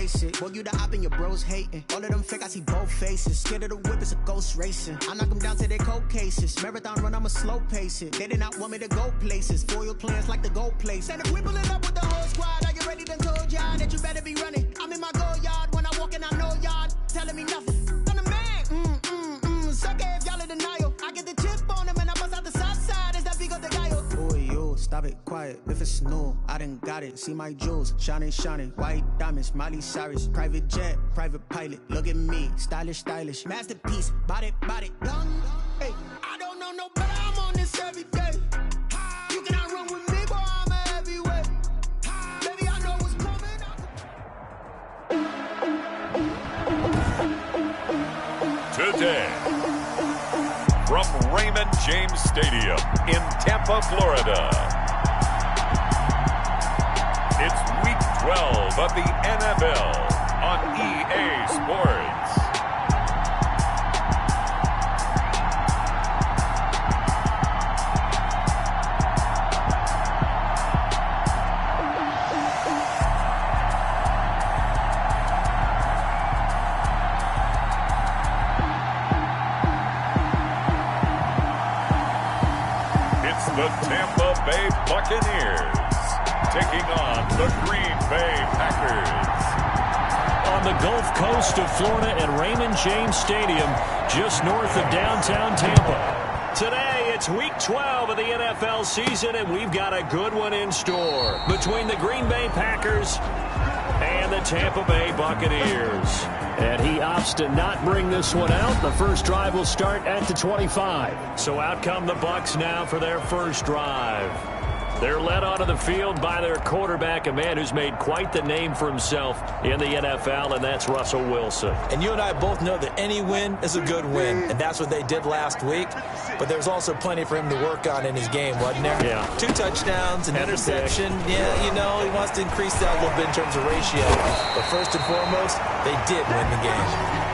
face it. Boy, you the op and your bros hating. All of them fake, I see both faces. Scared of the whip, it's a ghost racing. I knock them down to their cold cases. Marathon run, I'ma slow pace it. They did not want me to go places. Foil plans like the gold place. And if we pulling up with the whole squad, are you ready? Done told y'all that you better be running. I'm in my go yard. When I walk in, I know y'all telling me nothing. I'm the man. Sucker if y'all in denial. I get the chip on him and I bust out the south side. Is that Vigo the guy? Boy, you stop it, quiet. If it's new, I done got it. See my jewels, shining, white diamonds, Miley Cyrus, private jet, private pilot. Look at me, stylish, masterpiece, body, young. Hey, I don't know no better. I'm on this every day. You cannot run with me, boy. I'm a heavyweight. Baby, I know what's coming up. Today, from Raymond James Stadium in Tampa, Florida, it's Week 12 of the NFL on EA Sports. The Tampa Bay Buccaneers taking on the Green Bay Packers. On the Gulf Coast of Florida at Raymond James Stadium, just north of downtown Tampa. Today, it's Week 12 of the NFL season, and we've got a good one in store between the Green Bay Packers and the Tampa Bay Buccaneers. And he opts to not bring this one out. The first drive will start at the 25. So out come the Bucs now for their first drive. They're led onto the field by their quarterback, a man who's made quite the name for himself in the NFL, and that's Russell Wilson. And you and I both know that any win is a good win, and that's what they did last week. But there's also plenty for him to work on in his game, wasn't there? Yeah. 2 touchdowns, an interception. Yeah, you know, he wants to increase that a little bit in terms of ratio. But first and foremost, they did win the game.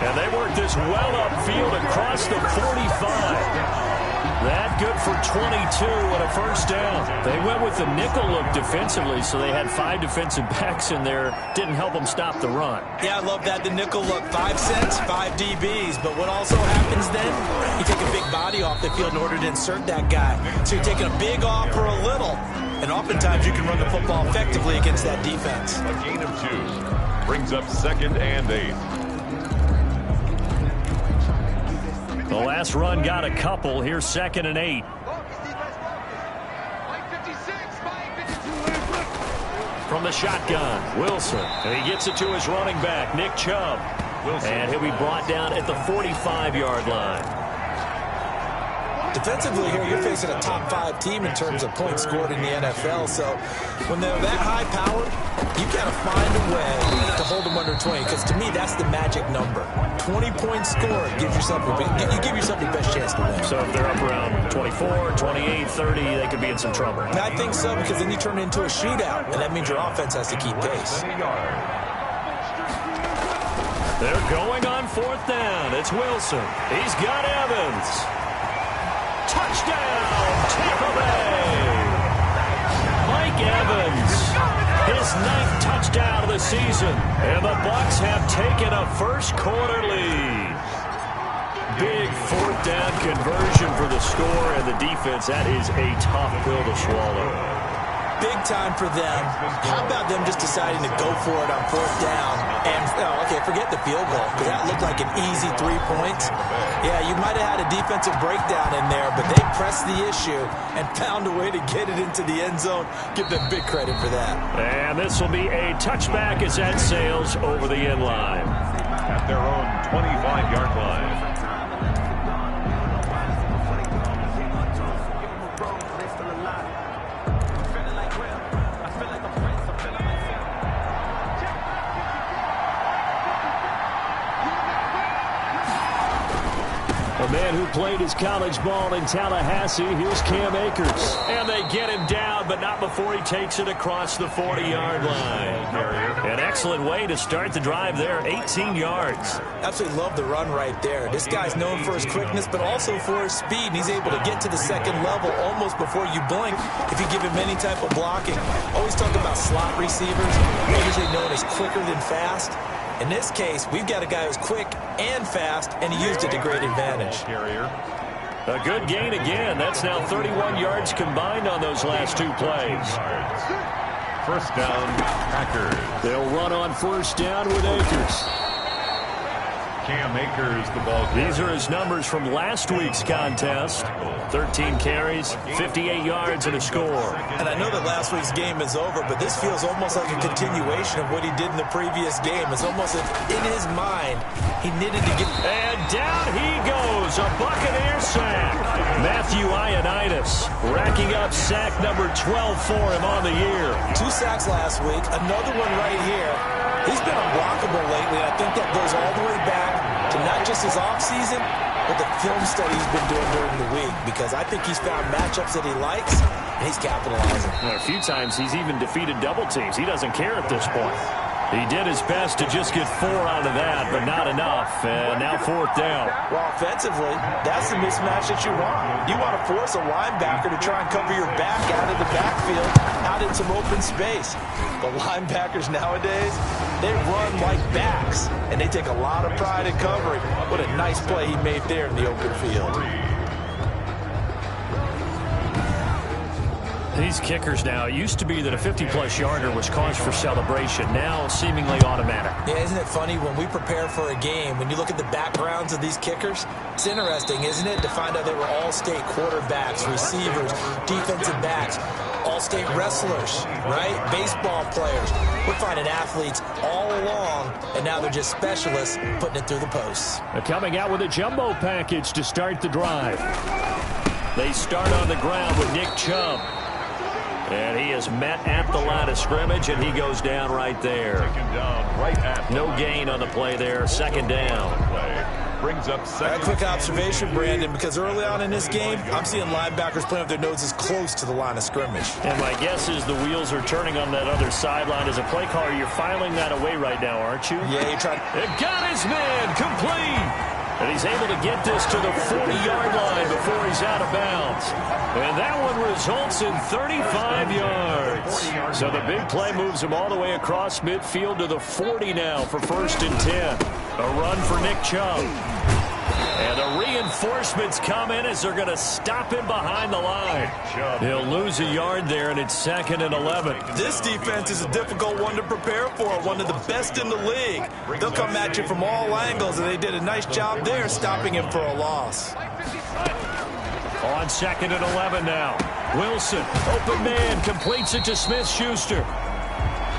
And they worked this well upfield across the 45. That good for 22 and a first down. They went with the nickel look defensively, so they had 5 defensive backs in there. Didn't help them stop the run. Yeah, I love that, the nickel look. 5 cents, 5 DBs. But what also happens then, you take a big body off the field in order to insert that guy. So you're taking a big off for a little. And oftentimes you can run the football effectively against that defense. A gain of 2 brings up 2nd and 8. The last run got a couple. Here's 2nd and 8. From the shotgun, Wilson. And he gets it to his running back, Nick Chubb. And he'll be brought down at the 45-yard line. Defensively here, you're facing a top 5 team in terms of points scored in the NFL. So when they're that high powered, you got to find a way to hold them under 20. Because to me, that's the magic number. 20 points scored gives yourself you give yourself your best chance to win. So if they're up around 24, 28, 30, they could be in some trouble. And I think so, because then you turn it into a shootout, and that means your offense has to keep pace. They're going on 4th down. It's Wilson. He's got Evans. Touchdown, Tampa Bay. Mike Evans, his 9th touchdown of the season. And the Bucs have taken a first-quarter lead. Big 4th down conversion for the score, and the defense, that is a tough pill to swallow. Big time for them. How about them just deciding to go for it on 4th down? And, okay, forget the field goal, because that looked like an easy 3 points. Yeah, you might have had a defensive breakdown in there, but they pressed the issue and found a way to get it into the end zone. Give them big credit for that. And this will be a touchback as that sails over the end line. At their own 25-yard line. A man man who played his college ball in Tallahassee. Here's Cam Akers. And they get him down, but not before he takes it across the 40-yard line. An excellent way to start the drive there, 18 yards. Absolutely love the run right there. This guy's known for his quickness, but also for his speed. And he's able to get to the second level almost before you blink if you give him any type of blocking. Always talk about slot receivers, usually known as quicker than fast. In this case, we've got a guy who's quick and fast, and he used it to great advantage. A good gain again. That's now 31 yards combined on those last two plays. First down, Packers. They'll run on first down with Akers. Cam Akers, the ball carrier. These are his numbers from last week's contest. 13 carries, 58 yards, and a score. And I know that last week's game is over, but this feels almost like a continuation of what he did in the previous game. It's almost as if in his mind he needed to get... And down he goes, a Buccaneer sack. Matthew Ioannidis racking up sack number 12 for him on the year. 2 sacks last week, another one right here. He's been unblockable lately, and I think that goes all the way back to not just his offseason, but the film study he's been doing during the week, because I think he's found matchups that he likes, and he's capitalizing. Well, a few times he's even defeated double teams. He doesn't care at this point. He did his best to just get 4 out of that, but not enough. And now fourth down. Well, offensively, that's the mismatch that you want. You want to force a linebacker to try and cover your back out of the backfield, out in some open space. The linebackers nowadays, they run like backs, and they take a lot of pride in covering. What a nice play he made there in the open field. These kickers now, it used to be that a 50-plus yarder was cause for celebration. Now seemingly automatic. Yeah, isn't it funny when we prepare for a game, when you look at the backgrounds of these kickers, it's interesting, isn't it, to find out they were all-state quarterbacks, receivers, defensive backs, all-state wrestlers, right? Baseball players. We're finding athletes all along, and now they're just specialists putting it through the posts. They're coming out with a jumbo package to start the drive. They start on the ground with Nick Chubb. And he is met at the line of scrimmage, and he goes down right there. No gain on the play there. Second down. Brings up second. A quick observation, Brandon, because early on in this game, I'm seeing linebackers playing with their noses close to the line of scrimmage. And my guess is the wheels are turning on that other sideline. As a play caller, you're filing that away right now, aren't you? Yeah, you're trying. It got his man complete. And he's able to get this to the 40-yard line before he's out of bounds. And that one results in 35 yards. So the big play moves him all the way across midfield to the 40 now for 1st and 10. A run for Nick Chubb. And the reinforcements come in as they're going to stop him behind the line. He'll lose a yard there, and it's 2nd and 11. This defense is a difficult one to prepare for, one of the best in the league. They'll come at you from all angles, and they did a nice job there stopping him for a loss. On 2nd and 11 now. Wilson, open man, completes it to Smith-Schuster.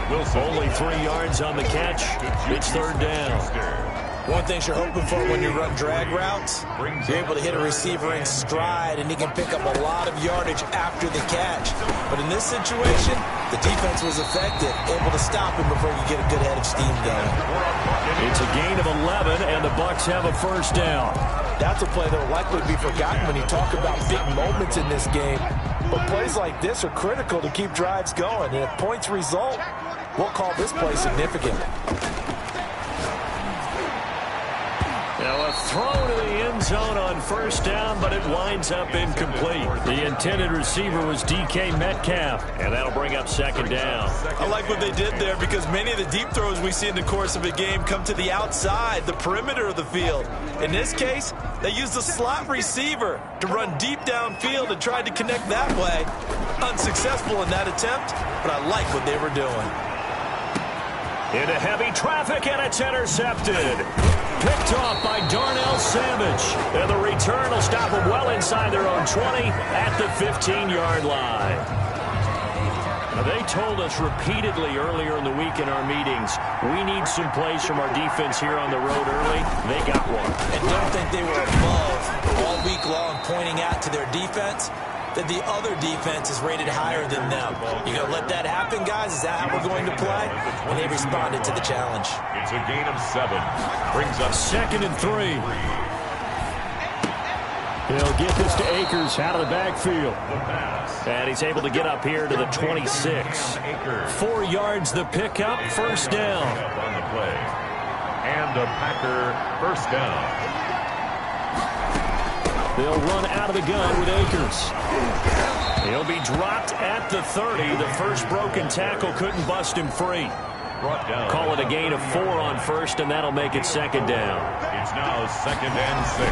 Wilson only 3 yards on the catch. It's 3rd down. One thing you're hoping for when you run drag routes, you're able to hit a receiver in stride, and he can pick up a lot of yardage after the catch. But in this situation, the defense was effective, able to stop him before you get a good head of steam going. It's a gain of 11, and the Bucs have a 1st down. That's a play that will likely be forgotten when you talk about big moments in this game. But plays like this are critical to keep drives going, and if points result, we'll call this play significant. Now a throw to the end zone on 1st down, but it winds up incomplete. The intended receiver was DK Metcalf, and that'll bring up 2nd down. I like what they did there because many of the deep throws we see in the course of a game come to the outside, the perimeter of the field. In this case, they used a slot receiver to run deep downfield and tried to connect that way. Unsuccessful in that attempt, but I like what they were doing. Into heavy traffic, and it's intercepted. Picked off by Darnell Savage. And the return will stop them well inside their own 20 at the 15-yard line. Now, they told us repeatedly earlier in the week in our meetings, we need some plays from our defense here on the road early. They got one. And don't think they were above all week long pointing out to their defense that the other defense is rated higher than them. You gonna let that happen, guys? Is that how we're going to play? And they responded to the challenge. It's a gain of 7. Brings up 2nd and 3. He'll get this to Akers out of the backfield. And he's able to get up here to the 26. 4 yards the pickup, first down. On the play. And a Packer first down. They'll run out of the gun with Akers. He'll be dropped at the 30. The first broken tackle couldn't bust him free. Call it a gain of 4 on first, and that'll make it second down. It's now 2nd and 6.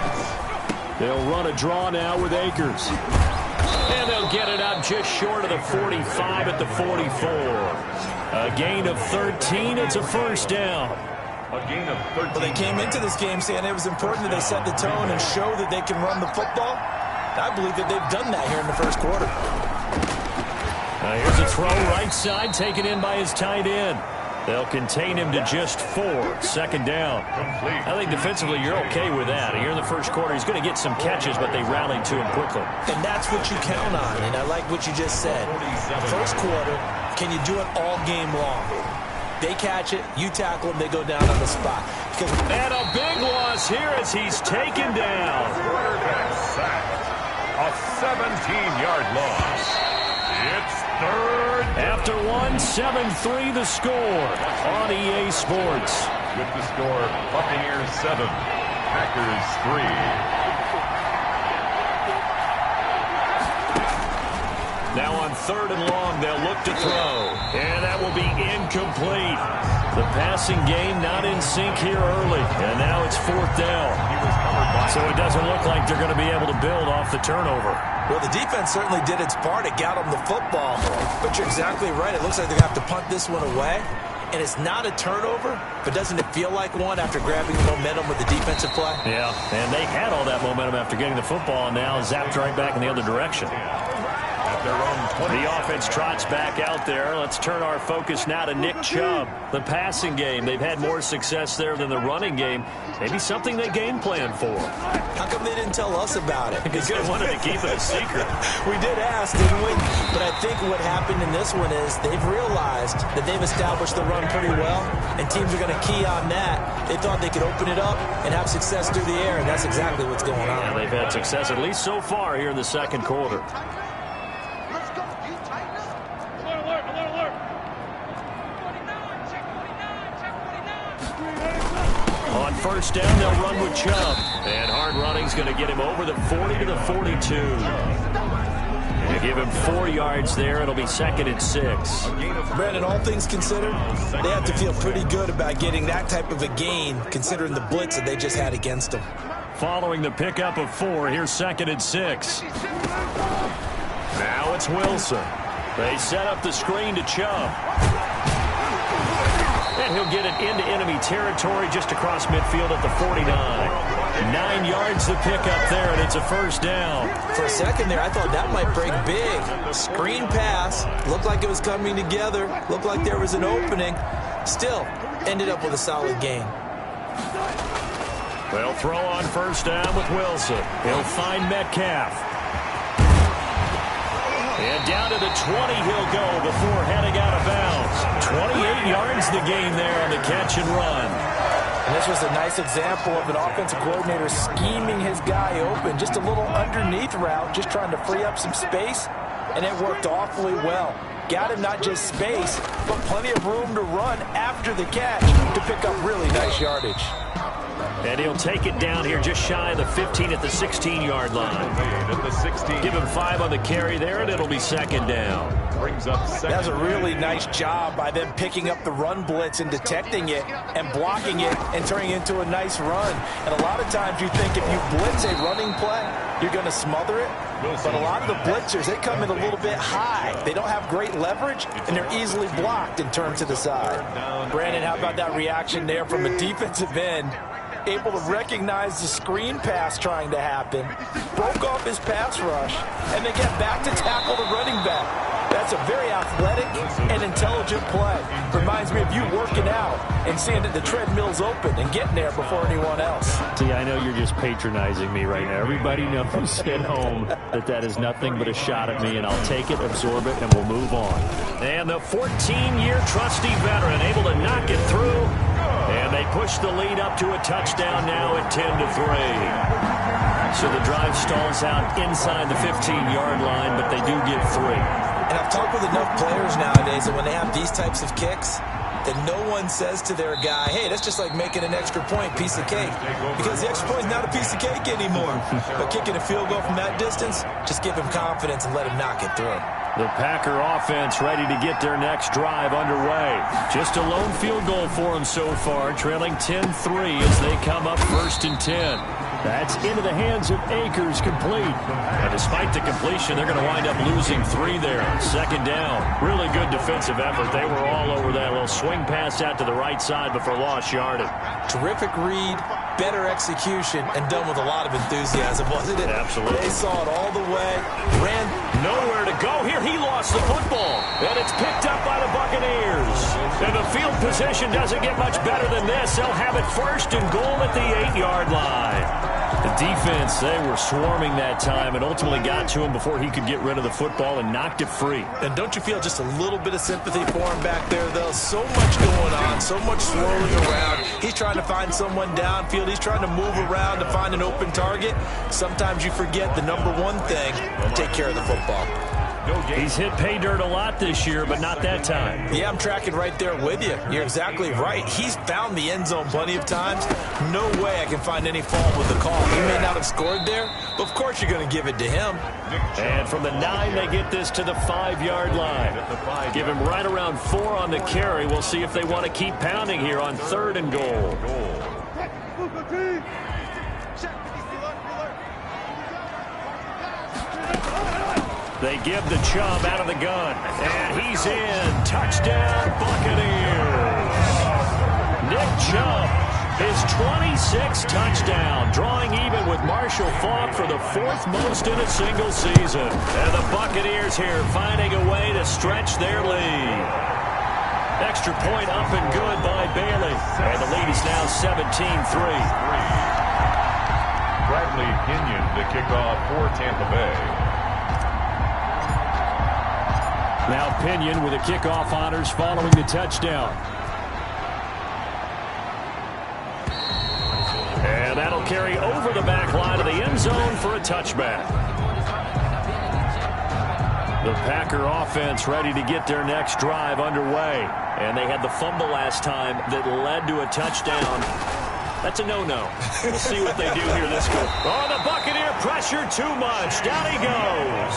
They'll run a draw now with Akers. And they'll get it up just short of the 45 at the 44. A gain of 13. It's a first down. A gain of 13. Well, they came into this game saying it was important that they set the tone and show that they can run the football. I believe that they've done that here in the first quarter. Here's a throw right side, taken in by his tight end. They'll contain him to just 4. Second down. I think defensively you're okay with that. Here in the first quarter, he's going to get some catches, but they rallied to him quickly. And that's what you count on, and I like what you just said. First quarter, can you do it all game long? They catch it, you tackle them, they go down on the spot. And a big loss here as he's taken down. Quarterback sacked. A 17-yard loss. It's third. After 7-3 the score on EA Sports. With the score, Buccaneers 7, Packers 3. Now on 3rd and long, they'll look to throw. And that will be incomplete. The passing game not in sync here early. And now it's 4th down. So it doesn't look like they're going to be able to build off the turnover. Well, the defense certainly did its part. It got them the football. But you're exactly right. It looks like they're going to have to punt this one away. And it's not a turnover, but doesn't it feel like one after grabbing the momentum with the defensive play? Yeah, and they had all that momentum after getting the football, and now zapped right back in the other direction. The offense trots back out there. Let's turn our focus now to Nick Chubb. The passing game, they've had more success there than the running game. Maybe something they game plan for. How come they didn't tell us about it? Because they wanted to keep it a secret. We did ask, didn't we? But I think what happened in this one is they've realized that they've established the run pretty well, and teams are going to key on that. They thought they could open it up and have success through the air, and that's exactly what's going on. Yeah, they've had success, at least so far, here in the second quarter. On first down, they'll run with Chubb. And hard running's going to get him over the 40 to the 42. And give him 4 yards there. It'll be 2nd and 6. Brandon, all things considered, they have to feel pretty good about getting that type of a gain, considering the blitz that they just had against them. Following the pickup of 4, here's 2nd and 6. Now it's Wilson. They set up the screen to Chubb. And he'll get it into enemy territory just across midfield at the 49. 9 yards the pickup there, and it's a first down. For a second there, I thought that might break big. Screen pass. Looked like it was coming together. Looked like there was an opening. Still, ended up with a solid gain. They'll throw on first down with Wilson. He'll find Metcalf. And down to the 20 he'll go before heading out of bounds. 28 yards the gain there on the catch and run. And this was a nice example of an offensive coordinator scheming his guy open. Just a little underneath route, just trying to free up some space. And it worked awfully well. Got him not just space, but plenty of room to run after the catch to pick up really nice yardage. And he'll take it down here just shy of the 15 at the 16-yard line. Give him 5 on the carry there, and it'll be 2nd down. That's a really nice job by them picking up the run blitz and detecting it and blocking it and turning it into a nice run. And a lot of times you think if you blitz a running play, you're going to smother it. But a lot of the blitzers, they come in a little bit high. They don't have great leverage, and they're easily blocked and turned to the side. Brandon, how about that reaction there from a defensive end? Able to recognize the screen pass trying to happen, broke off his pass rush, and then get back to tackle the running back. That's a very athletic and intelligent play. Reminds me of you working out and seeing that the treadmill's open and getting there before anyone else. See, I know you're just patronizing me right now. Everybody knows at home that that is nothing but a shot at me, and I'll take it, absorb it, and we'll move on. And the 14-year trusty veteran able to knock it through. And they push the lead up to a touchdown now at 10-3. So the drive stalls out inside the 15-yard line, but they do get 3. And I've talked with enough players nowadays that when they have these types of kicks, that no one says to their guy, hey, that's just like making an extra point, piece of cake. Because the extra point is not a piece of cake anymore. But kicking a field goal from that distance, just give him confidence and let him knock it through. The Packer offense ready to get their next drive underway. Just a lone field goal for them so far, trailing 10-3 as they come up 1st and 10. That's into the hands of Akers, complete. And despite the completion, they're going to wind up losing 3 there. 2nd down. Really good defensive effort. They were all over that little swing pass out to the right side, but for lost yardage. Terrific read, better execution, and done with a lot of enthusiasm, wasn't it? Absolutely. They saw it all the way, ran. Nowhere to go here. He lost the football, and it's picked up by the Buccaneers. And the field position doesn't get much better than this. They'll have it 1st and goal at the 8-yard line. The defense, they were swarming that time and ultimately got to him before he could get rid of the football and knocked it free. And don't you feel just a little bit of sympathy for him back there, though? So much going on, so much swirling around. He's trying to find someone downfield. He's trying to move around to find an open target. Sometimes you forget the number one thing, take care of the football. He's hit pay dirt a lot this year, but not that time. Yeah, I'm tracking right there with you. You're exactly right. He's found the end zone plenty of times. No way I can find any fault with the call. He may not have scored there, but of course you're going to give it to him. And from the 9, they get this to the 5-yard line. Give him right around 4 on the carry. We'll see if they want to keep pounding here on 3rd and goal. They give the Chubb out of the gun. And he's in. Touchdown, Buccaneers. Nick Chubb, his 26th touchdown, drawing even with Marshall Faulk for the 4th most in a single season. And the Buccaneers here finding a way to stretch their lead. Extra point up and good by Bailey. And the lead is now 17-3. Bradley Pinion to kick off for Tampa Bay. Now Pinion with the kickoff honors following the touchdown. And that'll carry over the back line of the end zone for a touchback. The Packer offense ready to get their next drive underway. And they had the fumble last time that led to a touchdown. That's a no-no. We'll see what they do here this go. Oh, the Buccaneer pressure too much. Down he goes.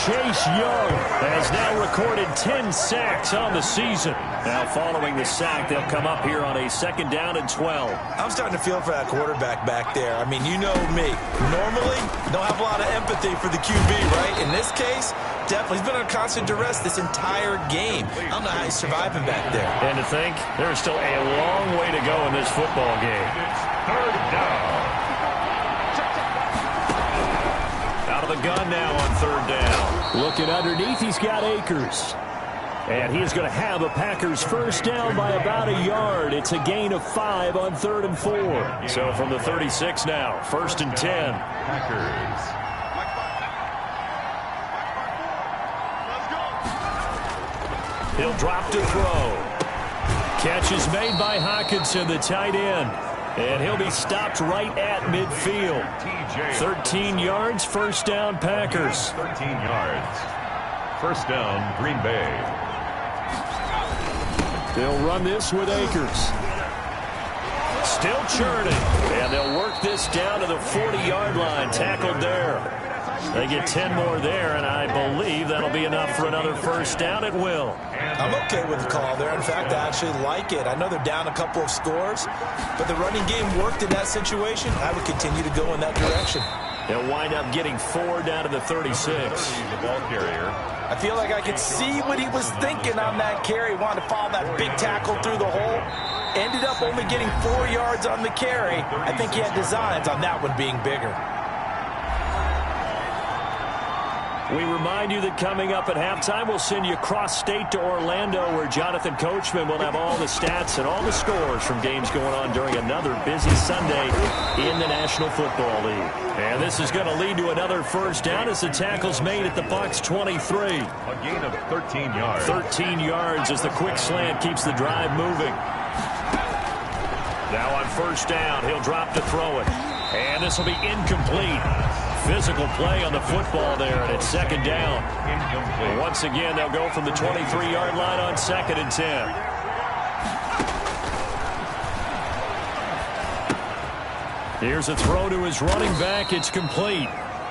Chase Young has now recorded 10 sacks on the season. Now following the sack, they'll come up here on a 2nd down and 12. I'm starting to feel for that quarterback back there. I mean, you know me. Normally, don't have a lot of empathy for the QB, right? In this case, definitely. He's been under constant duress this entire game. I don't know how he's surviving back there. And to think, there's still a long way to go in this football game. 3rd down. Out of the gun now on 3rd down. Looking underneath, he's got Akers. And he's going to have a Packers 1st down by about a yard. It's a gain of 5 on 3rd and 4. So from the 36 now, 1st and 10. Packers. He'll drop to throw. Catch is made by Hawkinson, the tight end. And he'll be stopped right at midfield. 13 yards, 1st down, Packers. 13 yards. 1st down, Green Bay. They'll run this with Akers. Still churning. And they'll work this down to the 40-yard line. Tackled there. They get 10 more there, and I believe that'll be enough for another 1st down at will. I'm okay with the call there. In fact, I actually like it. I know they're down a couple of scores, but the running game worked in that situation. I would continue to go in that direction. They'll wind up getting 4 down to the 36. The ball carrier. I feel like I could see what he was thinking on that carry. Wanted to follow that big tackle through the hole. Ended up only getting 4 yards on the carry. I think he had designs on that one being bigger. We remind you that coming up at halftime, we'll send you cross-state to Orlando, where Jonathan Coachman will have all the stats and all the scores from games going on during another busy Sunday in the National Football League. And this is going to lead to another 1st down as the tackle's made at the Bucs 23. A gain of 13 yards. 13 yards as the quick slant keeps the drive moving. Now on 1st down, he'll drop to throw it. And this will be incomplete. Physical play on the football there, and it's second down. Incomplete. Once again, they'll go from the 23-yard line on 2nd and 10. Here's a throw to his running back. It's complete.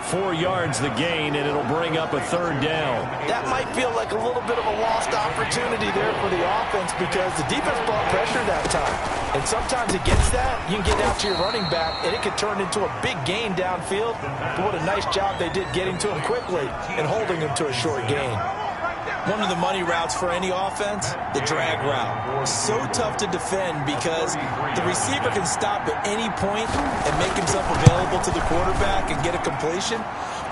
4 yards the gain, and it'll bring up a 3rd down. That might feel like a little bit of a lost opportunity there for the offense because the defense brought pressure that time. And sometimes against that, you can get out to your running back, and it could turn into a big gain downfield. But what a nice job they did getting to him quickly and holding him to a short gain. One of the money routes for any offense, the drag route. So tough to defend because the receiver can stop at any point and make himself available to the quarterback and get a completion.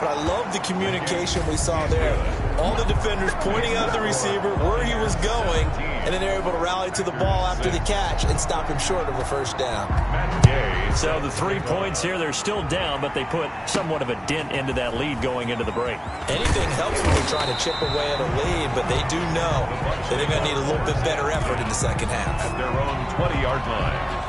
But I love the communication we saw there. All the defenders pointing out the receiver where he was going, and then they're able to rally to the ball after the catch and stop him short of a 1st down. So the 3 points here, they're still down, but they put somewhat of a dent into that lead going into the break. Anything helps when they're trying to chip away at a lead, but they do know that they're going to need a little bit better effort in the second half. At their own 20-yard line.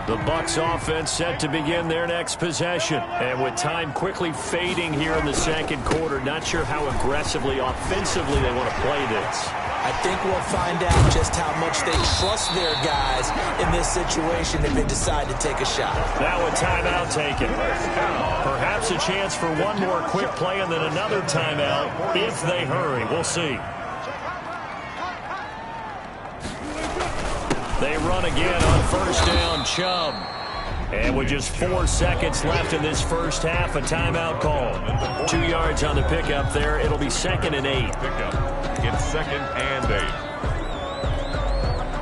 The Bucs offense set to begin their next possession. And with time quickly fading here in the 2nd quarter, not sure how aggressively, offensively they want to play this. I think we'll find out just how much they trust their guys in this situation if they decide to take a shot. Now a timeout taken. Perhaps a chance for one more quick play and then another timeout if they hurry. We'll see. They run again on 1st down, Chubb. And with just 4 seconds left in this first half, a timeout call. 2 yards on the pickup there. It'll be 2nd and 8. It's 2nd and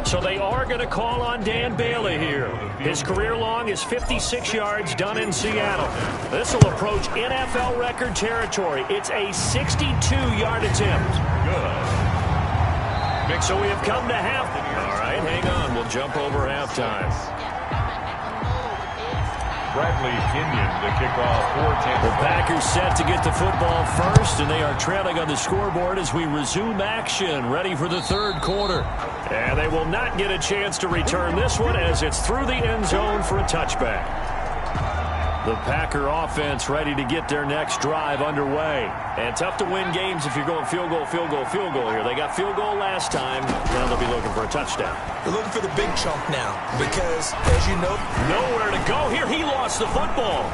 8. So they are going to call on Dan Bailey here. His career long is 56 yards done in Seattle. This will approach NFL record territory. It's a 62-yard attempt. Good. So we have come to half. All right, hang on. We'll jump over halftime. Bradley Kenyon, the kickoff for Tampa. The Packers set to get the football first, and they are trailing on the scoreboard as we resume action, ready for the 3rd quarter. And they will not get a chance to return this one as it's through the end zone for a touchback. The Packer offense ready to get their next drive underway. And tough to win games if you're going field goal, field goal, field goal here. They got field goal last time. Now they'll be looking for a touchdown. They're looking for the big chunk now because, as you know, nowhere to go here. He lost the football.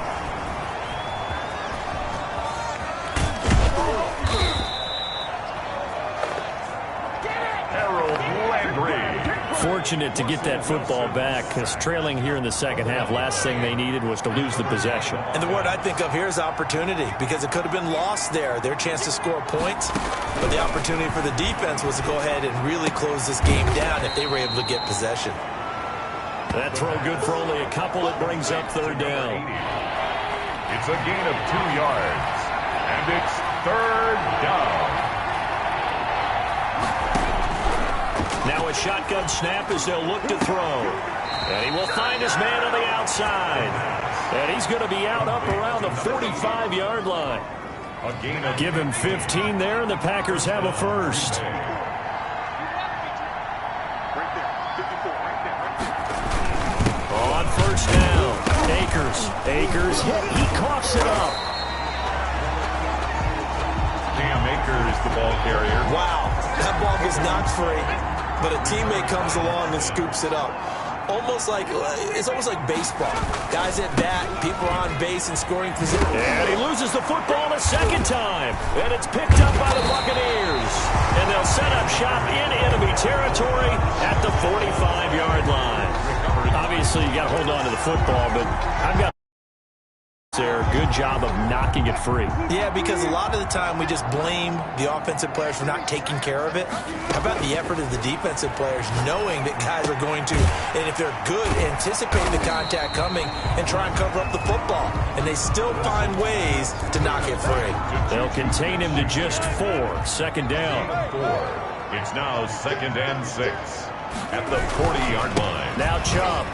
Fortunate to get that football back because trailing here in the second half, last thing they needed was to lose the possession. And the word I think of here is opportunity because it could have been lost there, their chance to score points. But the opportunity for the defense was to go ahead and really close this game down if they were able to get possession. That throw good for only a couple. It brings up 3rd down. It's a gain of 2 yards. And it's 3rd down. Now a shotgun snap as they'll look to throw. And he will find his man on the outside. And he's going to be out up around the 45-yard line. Give him 15 there, and the Packers have a first. On 1st down, Akers hit. He coughs it up. Cam Akers, the ball carrier. Wow, that ball gets knocked free. But a teammate comes along and scoops it up. It's almost like baseball. Guys at bat, people are on base and scoring position. And he loses the football a 2nd time. And it's picked up by the Buccaneers. And they'll set up shop in enemy territory at the 45-yard line. Obviously, you got to hold on to the football, but I've got there. Good job of knocking it free. Yeah, because a lot of the time we just blame the offensive players for not taking care of it. How about the effort of the defensive players knowing that guys are going to, and if they're good, anticipate the contact coming and try and cover up the football. And they still find ways to knock it free. They'll contain him to just 4. 2nd down. It's now 2nd and 6 at the 40-yard line. Now Chubb.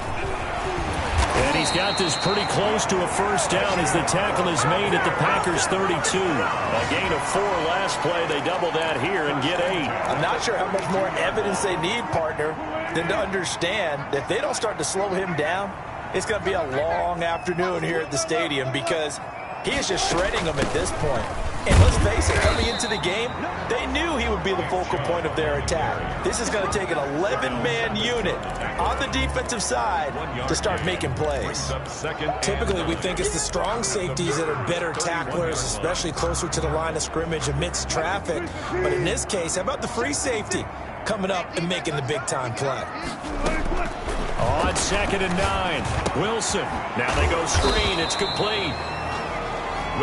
And he's got this pretty close to a 1st down as the tackle is made at the Packers' 32. A gain of 4 last play. They double that here and get 8. I'm not sure how much more evidence they need, partner, than to understand that if they don't start to slow him down, it's going to be a long afternoon here at the stadium because he is just shredding them at this point. And let's face it, coming into the game, they knew he would be the focal point of their attack. This is going to take an 11-man unit on the defensive side to start making plays. Typically, we think it's the strong safeties that are better tacklers, especially closer to the line of scrimmage amidst traffic. But in this case, how about the free safety coming up and making the big-time play? On 2nd and 9, Wilson. Now they go screen. It's complete.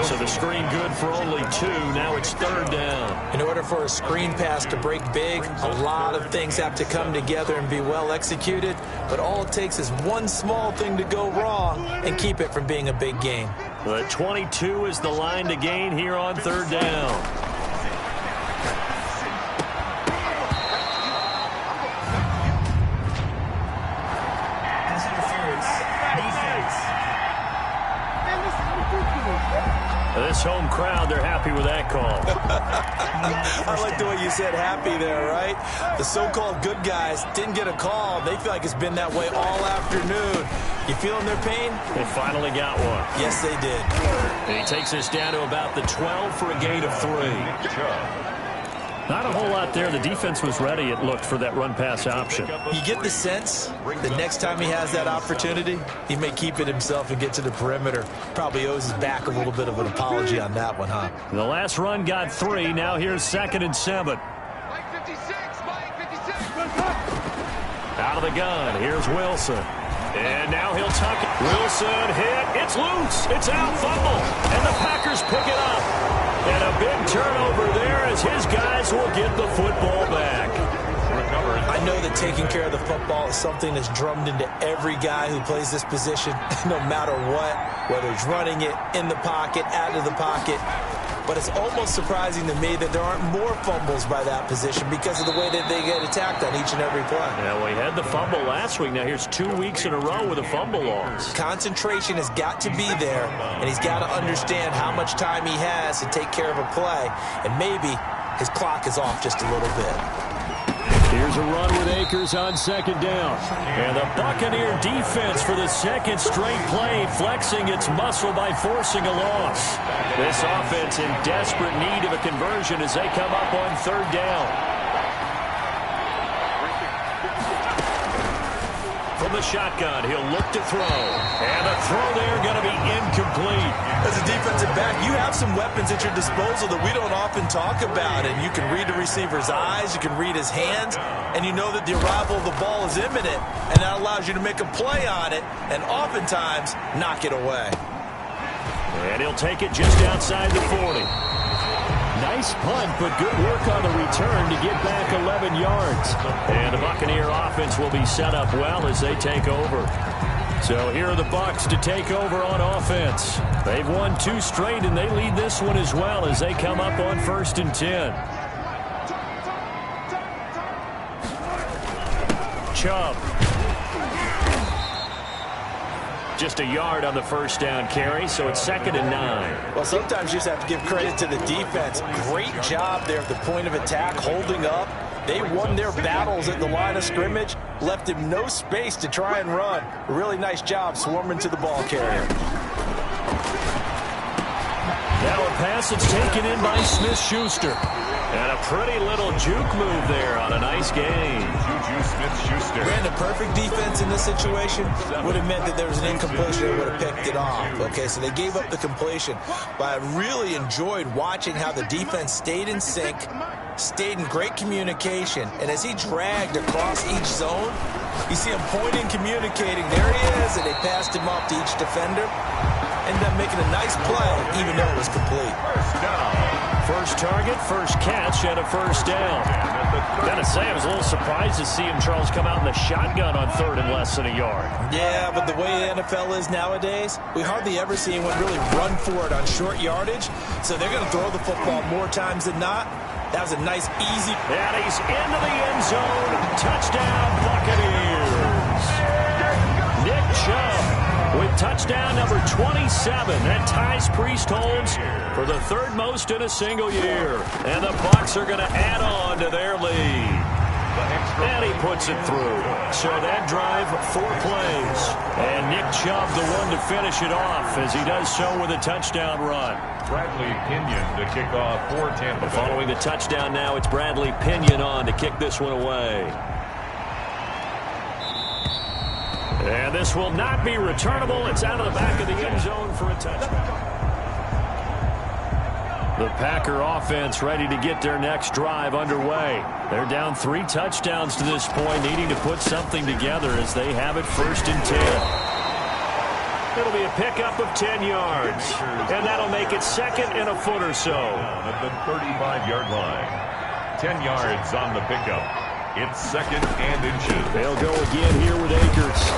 So the screen good for only 2. Now it's 3rd down. In order for a screen pass to break big, a lot of things have to come together and be well executed. But all it takes is one small thing to go wrong and keep it from being a big gain. The 22 is the line to gain here on 3rd down. This home crowd, they're happy with that call. I like the way you said happy there, right? The so-called good guys didn't get a call. They feel like it's been that way all afternoon. You feeling their pain? They finally got one. Yes, they did. And he takes us down to about the 12 for a gain of 3. Not a whole lot there. The defense was ready, it looked, for that run-pass option. You get the sense that next time he has that opportunity, he may keep it himself and get to the perimeter. Probably owes his back a little bit of an apology on that one, huh? The last run got 3. Now here's 2nd and 7. Out of the gun. Here's Wilson. And now he'll tuck it. Wilson hit. It's loose. It's out. Fumble. And the Packers pick it up. And a big turnover there as his guys will get the football back. I know that taking care of the football is something that's drummed into every guy who plays this position, no matter what, whether he's running it, in the pocket, out of the pocket. But it's almost surprising to me that there aren't more fumbles by that position because of the way that they get attacked on each and every play. Yeah, well, he had the fumble last week. Now here's 2 weeks in a row with a fumble loss. Concentration has got to be there, and he's got to understand how much time he has to take care of a play, and maybe his clock is off just a little bit. Here's a run with Akers on 2nd down. And the Buccaneer defense for the 2nd straight play, flexing its muscle by forcing a loss. This offense in desperate need of a conversion as they come up on 3rd down. From the shotgun, he'll look to throw. And the throw there going to be incomplete. As a defensive back, you have some weapons at your disposal that we don't often talk about. And you can read the receiver's eyes, you can read his hands, and you know that the arrival of the ball is imminent. And that allows you to make a play on it and oftentimes knock it away. And he'll take it just outside the 40. Nice punt, but good work on the return to get back 11 yards. And the Buccaneer offense will be set up well as they take over. So here are the Bucs to take over on offense. They've won 2 straight, and they lead this one as well as they come up on 1st and 10. Chubb. Just a yard on the 1st down carry, so it's 2nd and 9. Well, sometimes you just have to give credit to the defense. Great job there at the point of attack, holding up. They won their battles at the line of scrimmage, left him no space to try and run. A really nice job swarming to the ball carrier. Now a pass that's taken in by Smith-Schuster. And a pretty little juke move there on a nice game. Smith-Schuster ran the perfect defense in this situation. Would have meant that there was an incompletion. They would have picked it off. Okay, so they gave up the completion. But I really enjoyed watching how the defense stayed in sync, stayed in great communication. And as he dragged across each zone, you see him pointing, communicating. There he is, and they passed him off to each defender. Ended up making a nice play, even though it was complete. First target, first catch, and a 1st down. Gotta say, I was a little surprised to see him, Charles, come out in the shotgun on 3rd and less than a yard. Yeah, but the way the NFL is nowadays, we hardly ever see anyone really run for it on short yardage. So they're going to throw the football more times than not. That was a nice, easy. And he's into the end zone. Touchdown, Buccaneers. Nick Chubb with touchdown number 27. That ties Priest-Holmes for the 3rd most in a single year. And the Bucs are going to add on to their lead. And he puts it through. So that drive, 4 plays. And Nick Chubb, the one to finish it off, as he does so with a touchdown run. Bradley Pinion to kick off for Tampa Bay. Following the touchdown now, it's Bradley Pinion on to kick this one away. And this will not be returnable. It's out of the back of the end zone for a touchdown. The Packer offense ready to get their next drive underway. They're down 3 touchdowns to this point, needing to put something together as they have it 1st and 10. It'll be a pickup of 10 yards, and that'll make it 2nd and a foot or so. At the 35-yard line. 10 yards on the pickup. It's 2nd and inches. They'll go again here with Akers.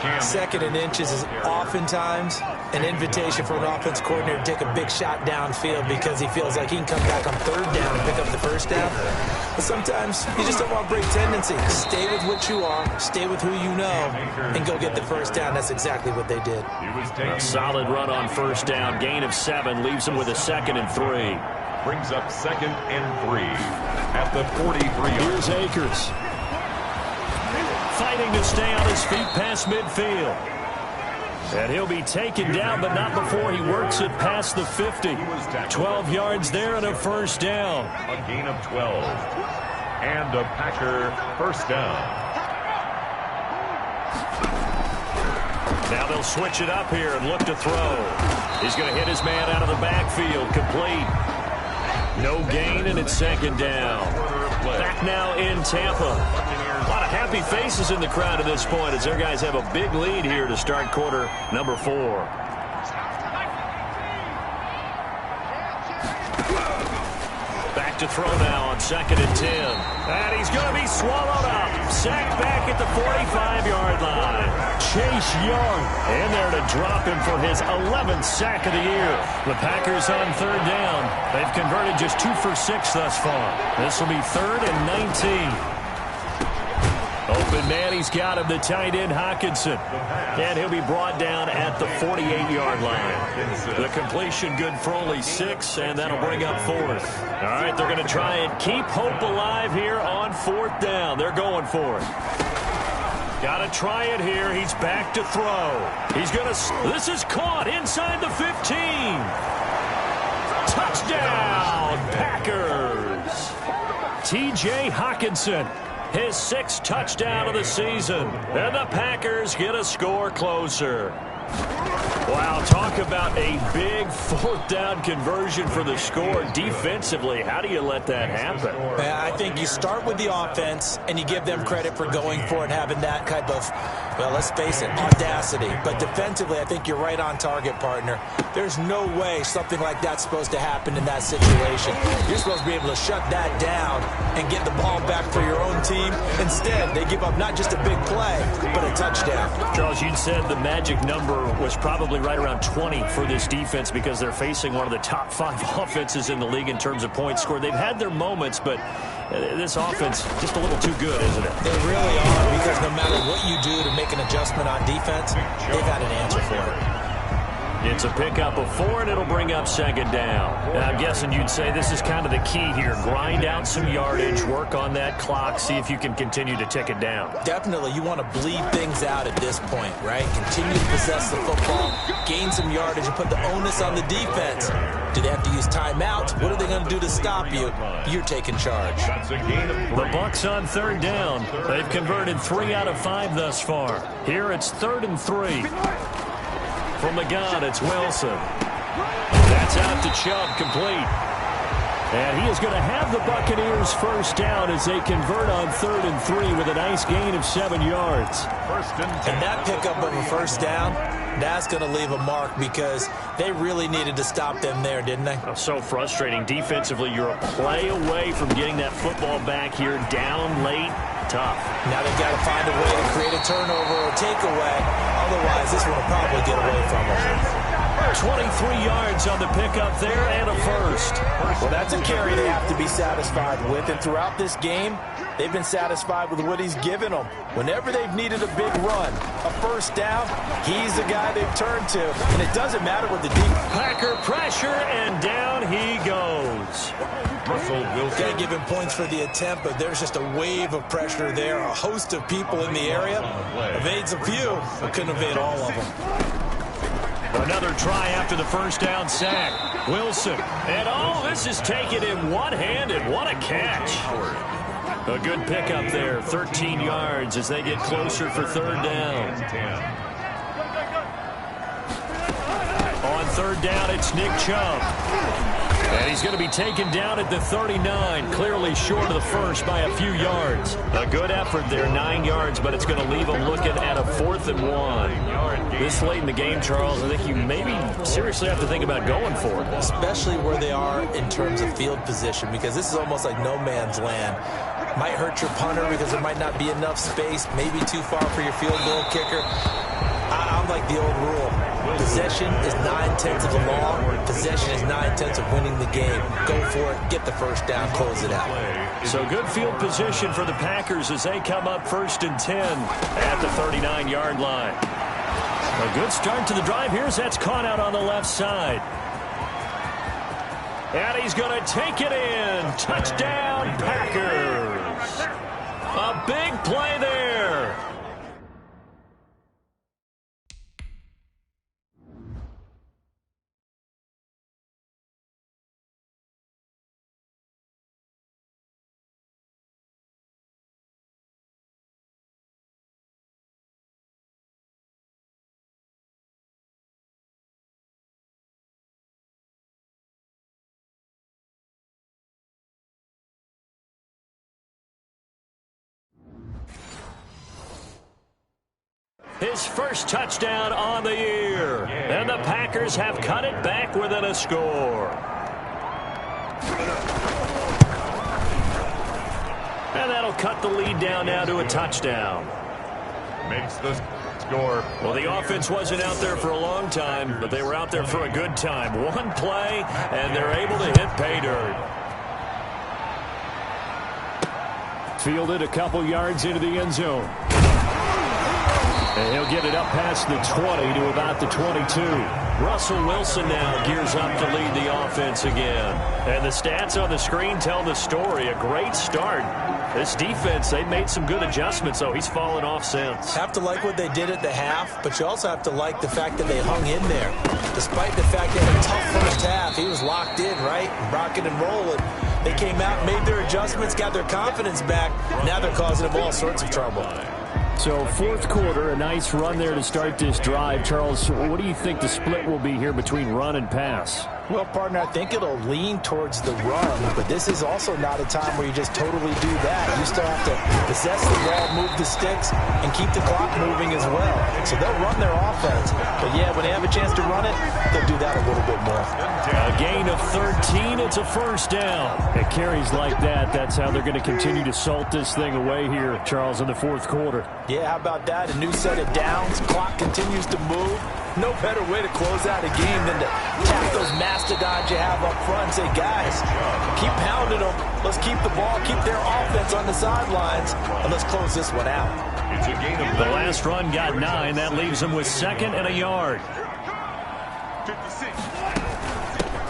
2nd and inches is oftentimes an invitation for an offense coordinator to take a big shot downfield because he feels like he can come back on 3rd down and pick up the 1st down. But sometimes you just don't want to break tendency. Stay with what you are, stay with who you know, and go get the 1st down. That's exactly what they did. A solid run on 1st down. Gain of 7 leaves him with a 2nd and 3. Brings up 2nd and 3 at the 43. Here's Akers. Fighting to stay on his feet past midfield. And he'll be taken down, but not before he works it past the 50. 12 yards there and a 1st down. A gain of 12. And a Packer 1st down. Now they'll switch it up here and look to throw. He's going to hit his man out of the backfield. Complete. No gain, and it's 2nd down. Back now in Tampa. A lot of happy faces in the crowd at this point as their guys have a big lead here to start quarter number 4. Back to throw now on 2nd and 10. And he's going to be swallowed up. Sacked back at the 45-yard line. Chase Young in there to drop him for his 11th sack of the year. The Packers on 3rd down. They've converted just 2 for 6 thus far. This will be 3rd and 19. Open man, he's got him, the tight end Hockenson. And he'll be brought down at the 48-yard line. The completion good for only 6, and that'll bring up 4th. All right, they're going to try and keep hope alive here on 4th down. They're going for it. Got to try it here. He's back to throw. He's going to... This is caught inside the 15. Touchdown, Packers. T.J. Hockenson. His 6th touchdown of the season. And the Packers get a score closer. Wow, talk about a big 4th down conversion for the score. Defensively, how do you let that happen? I think you start with the offense, and you give them credit for going for it, having that type of, well, let's face it, audacity. But defensively, I think you're right on target, partner. There's no way something like that's supposed to happen in that situation. You're supposed to be able to shut that down and get the ball back for your own team. Instead, they give up not just a big play, but a touchdown. Charles, you said the magic number was probably right around 20 for this defense because they're facing one of the top 5 offenses in the league in terms of points scored. They've had their moments, but this offense just a little too good, isn't it? They really are, because no matter what you do to make an adjustment on defense, they've got an answer for it. It's a pickup of 4, and it'll bring up 2nd down. And I'm guessing you'd say this is kind of the key here. Grind out some yardage, work on that clock, see if you can continue to tick it down. Definitely, you want to bleed things out at this point, right? Continue to possess the football, gain some yardage, and put the onus on the defense. Do they have to use timeout? What are they going to do to stop you? You're taking charge. The Bucs on 3rd down. They've converted 3 out of 5 thus far. Here it's 3rd and 3. From the gun, it's Wilson. That's out to Chubb, complete. And he is going to have the Buccaneers 1st down as they convert on 3rd and 3 with a nice gain of 7 yards. And that pickup of a 1st down, that's going to leave a mark because they really needed to stop them there, didn't they? Oh, so frustrating. Defensively, you're a play away from getting that football back here down late. Tough. Now they've got to find a way to create a turnover or takeaway. Otherwise, this one will probably get away from them. 23 yards on the pickup there and a 1st. Well, that's a carry they have to be satisfied with. And throughout this game, they've been satisfied with what he's given them. Whenever they've needed a big run, a 1st down, he's the guy they've turned to. And it doesn't matter what the deep. Packer pressure, and down he goes. Russell Wilson. Can't give him points for the attempt, but there's just a wave of pressure there. A host of people in the area. Evades a few, but couldn't evade all of them. Another try after the first down sack. Wilson. And this is taken in one-handed. What a catch. A good pickup there. 13 yards as they get closer for third down. On third down, it's Nick Chubb. And he's going to be taken down at the 39, clearly short of the first by a few yards. A good effort there, 9 yards, but it's going to leave him looking at a 4th and 1. This late in the game, Charles, I think you maybe seriously have to think about going for it. Especially where they are in terms of field position, because this is almost like no man's land. Might hurt your punter because there might not be enough space, maybe too far for your field goal kicker. I'm like the old rule. Possession is 9/10 of the law. Possession is 9/10 of winning the game. Go for it. Get the first down. Close it out. So good field position for the Packers as they come up 1st and 10 at the 39-yard line. A good start to the drive. Here's that's caught out on the left side. And he's going to take it in. Touchdown, Packers. A big play there. His first touchdown on the year. And the Packers have cut it back within a score. And that'll cut the lead down now to a touchdown. Makes the score. Well, the offense wasn't out there for a long time, but they were out there for a good time. One play, and they're able to hit pay dirt. Fielded a couple yards into the end zone. And he'll get it up past the 20 to about the 22. Russell Wilson now gears up to lead the offense again. And the stats on the screen tell the story. A great start. This defense, they've made some good adjustments, so he's fallen off since. Have to like what they did at the half, but you also have to like the fact that they hung in there. Despite the fact they had a tough first half, he was locked in, right? Rocking and rolling. They came out, made their adjustments, got their confidence back. Now they're causing them all sorts of trouble. So fourth quarter, a nice run there to start this drive. Charles, what do you think the split will be here between run and pass? Well, partner, I think it'll lean towards the run, but this is also not a time where you just totally do that. You still have to possess the ball, move the sticks, and keep the clock moving as well. So they'll run their offense. But, yeah, when they have a chance to run it, they'll do that a little bit more. A gain of 13. It's a first down. It carries like that. That's how they're going to continue to salt this thing away here, Charles, in the fourth quarter. Yeah, how about that? A new set of downs. Clock continues to move. No better way to close out a game than to tap those mastodons you have up front and say, guys, keep pounding them. Let's keep the ball, keep their offense on the sidelines, and let's close this one out. It's a gain of the last run got 9. That leaves them with 2nd and a yard.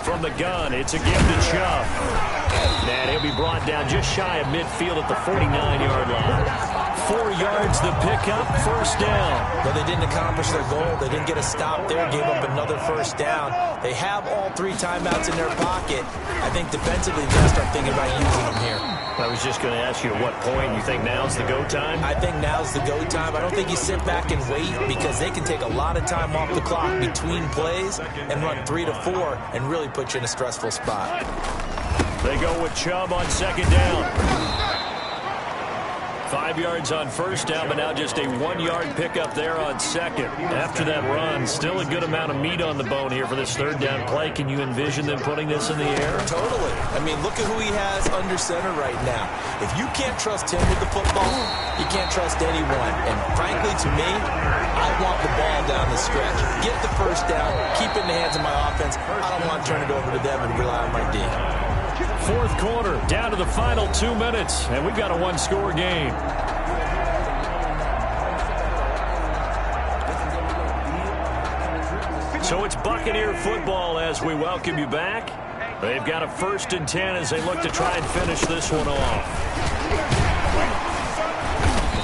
From the gun, it's a give to Chubb. And he'll be brought down just shy of midfield at the 49-yard line. 4 yards the pickup, first down. But they didn't accomplish their goal. They didn't get a stop there, gave up another first down. They have all 3 timeouts in their pocket. I think defensively they're going to start thinking about using them here. I was just going to ask you at what point you think now's the go time? I think now's the go time. I don't think you sit back and wait because they can take a lot of time off the clock between plays and run 3 to 4 and really put you in a stressful spot. They go with Chubb on 2nd down. 5 yards on first down, but now just a 1-yard pickup there on 2nd. After that run, still a good amount of meat on the bone here for this 3rd down play. Can you envision them putting this in the air? Totally. I mean, look at who he has under center right now. If you can't trust him with the football, you can't trust anyone. And frankly, to me, I want the ball down the stretch. Get the first down, keep it in the hands of my offense. I don't want to turn it over to them and rely on my D. Fourth quarter, down to the final 2 minutes, and we've got a 1-score game. So it's Buccaneer football as we welcome you back. They've got a 1st and 10 as they look to try and finish this one off.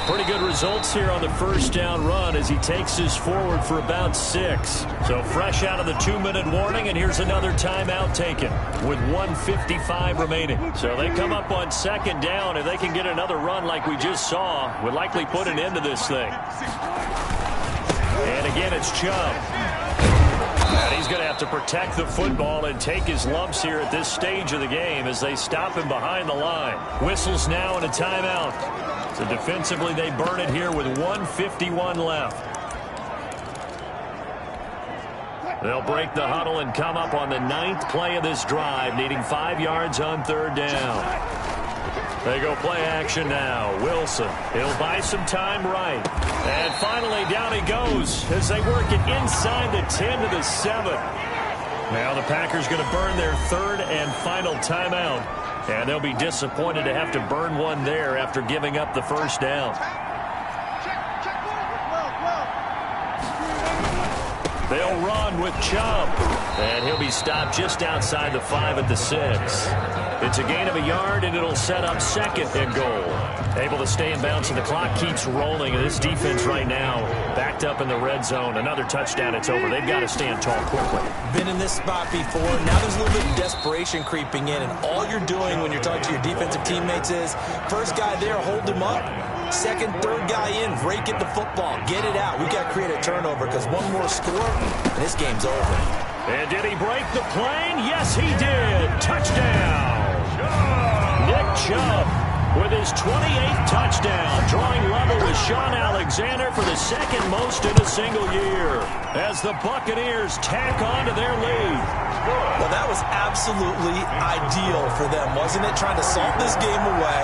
Pretty good results here on the 1st down run as he takes this forward for about 6. So fresh out of the 2-minute warning, and here's another timeout taken with 1:55 remaining. So they come up on 2nd down. If they can get another run like we just saw, would likely put an end to this thing. And again, it's Chubb. And he's going to have to protect the football and take his lumps here at this stage of the game as they stop him behind the line. Whistles now and a timeout. So defensively, they burn it here with 1:51 left. They'll break the huddle and come up on the 9th play of this drive, needing 5 yards on 3rd down. They go play action now. Wilson, he'll buy some time right. And finally, down he goes as they work it inside the 10 to the 7. Now the Packers going to burn their 3rd and final timeout. And they'll be disappointed to have to burn one there after giving up the 1st down. They'll run with Chubb. And he'll be stopped just outside the 5 at the 6. It's a gain of a yard, and it'll set up 2nd and goal. Able to stay in bounds, and the clock keeps rolling. And this defense right now backed up in the red zone. Another touchdown, it's over. They've got to stand tall quickly. Been in this spot before. Now there's a little bit of desperation creeping in, and all you're doing when you're talking to your defensive teammates is, first guy there, hold him up. 2nd, 3rd guy in, break it the football. Get it out. We've got to create a turnover because one more score, and this game's over. And did he break the plane? Yes, he did. Touchdown. Nick Chubb with his 28th touchdown, drawing level with Sean Alexander for the 2nd most in a single year as the Buccaneers tack on to their lead. Well, that was absolutely ideal for them, wasn't it? Trying to salt this game away.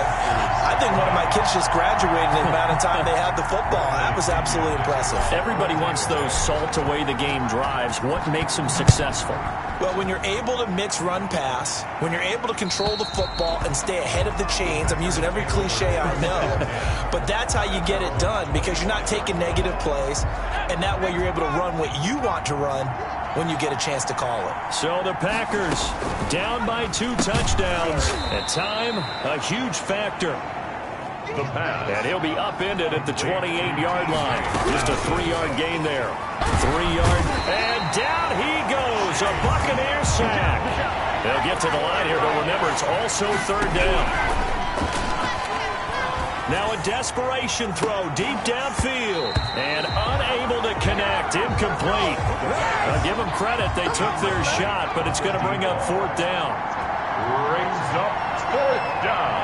I think one of my kids just graduated in the amount of time they had the football. That was absolutely impressive. Everybody wants those salt away the game drives. What makes them successful? Well, when you're able to mix run pass, when you're able to control the football and stay ahead of the chains, I'm using every cliche I know, but that's how you get it done because you're not taking negative plays, and that way you're able to run what you want to run when you get a chance to call it. So the Packers down by 2 touchdowns. At time, a huge factor. The pass. And he'll be upended at the 28-yard line. Just a 3-yard gain there. 3-yard, and down he goes. A Buccaneer sack. They'll get to the line here, but remember, it's also 3rd down. Now a desperation throw deep downfield. And unable to connect. Incomplete. I'll give them credit. They took their shot, but it's going to bring up 4th down. Brings up 4th down.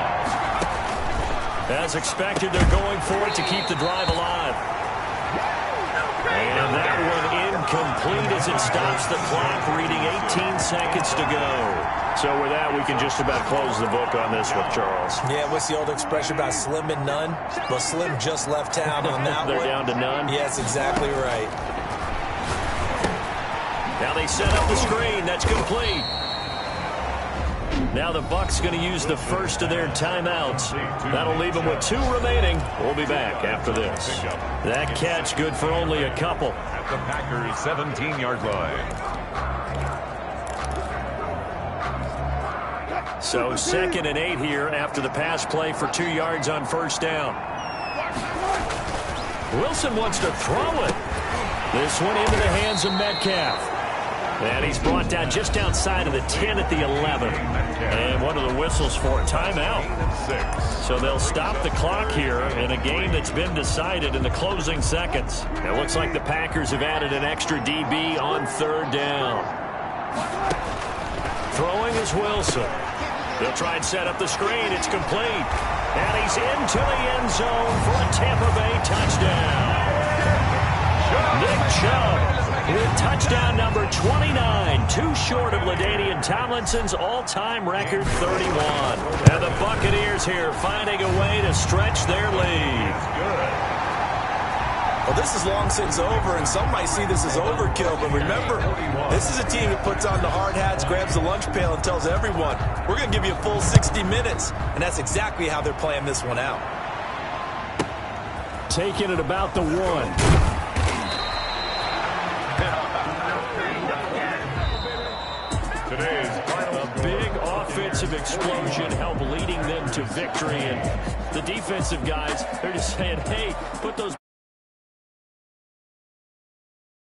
As expected, they're going for it to keep the drive alive. And that one incomplete as it stops the clock, reading 18 seconds to go. So with that, we can just about close the book on this one, Charles. Yeah, what's the old expression about slim and none? Well, Slim just left town on that They're one. down to none? Yes, exactly right. Now they set up the screen. That's complete. Now the Bucs going to use the first of their timeouts. That'll leave them with 2 remaining. We'll be back after this. That catch good for only a couple. At the Packers' 17-yard line. So 2nd and 8 here after the pass play for 2 yards on 1st down. Wilson wants to throw it. This one into the hands of Metcalf. And he's brought down just outside of the 10 at the 11. And one of the whistles for a timeout. So they'll stop the clock here in a game that's been decided in the closing seconds. It looks like the Packers have added an extra DB on 3rd down. Throwing is Wilson. They'll try and set up the screen. It's complete. And he's into the end zone for a Tampa Bay touchdown. Nick Chubb with touchdown number 29, 2 short of LaDainian Tomlinson's all-time record 31. And the Buccaneers here finding a way to stretch their lead. Well, this is long since over, and some might see this as overkill, but remember, this is a team that puts on the hard hats, grabs the lunch pail, and tells everyone, we're going to give you a full 60 minutes, and that's exactly how they're playing this one out. Taking it about the 1. Today's final offensive explosion help leading them to victory. And the defensive guys, they're just saying, hey, put those